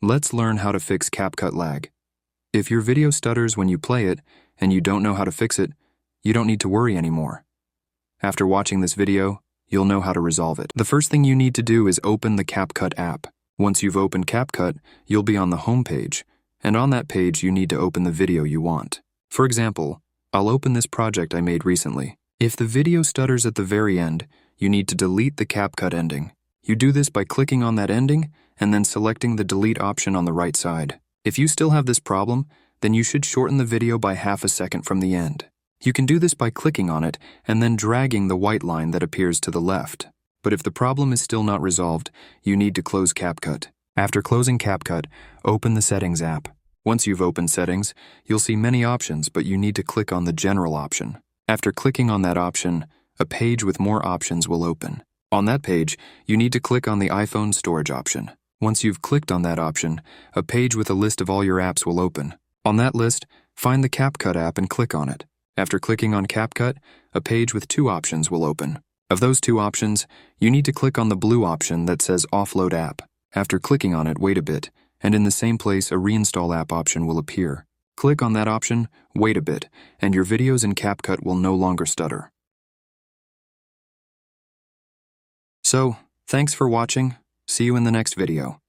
Let's learn how to fix CapCut lag. If your video stutters when you play it and you don't know how to fix it, you don't need to worry anymore. After watching this video, you'll know how to resolve it. The first thing you need to do is open the CapCut app. Once you've opened CapCut, you'll be on the home page, and on that page you need to open the video you want. For example, I'll open this project I made recently. If the video stutters at the very end, you need to delete the CapCut ending. You do this by clicking on that ending and then selecting the delete option on the right side. If you still have this problem, then you should shorten the video by half a second from the end. You can do this by clicking on it and then dragging the white line that appears to the left. But if the problem is still not resolved, you need to close CapCut. After closing CapCut, open the Settings app. Once you've opened Settings, you'll see many options, but you need to click on the General option. After clicking on that option, a page with more options will open. On that page, you need to click on the iPhone storage option. Once you've clicked on that option, a page with a list of all your apps will open. On that list, find the CapCut app and click on it. After clicking on CapCut, a page with 2 options will open. Of those 2 options, you need to click on the blue option that says Offload App. After clicking on it, wait a bit, and in the same place a Reinstall App option will appear. Click on that option, wait a bit, and your videos in CapCut will no longer stutter. So, thanks for watching. See you in the next video.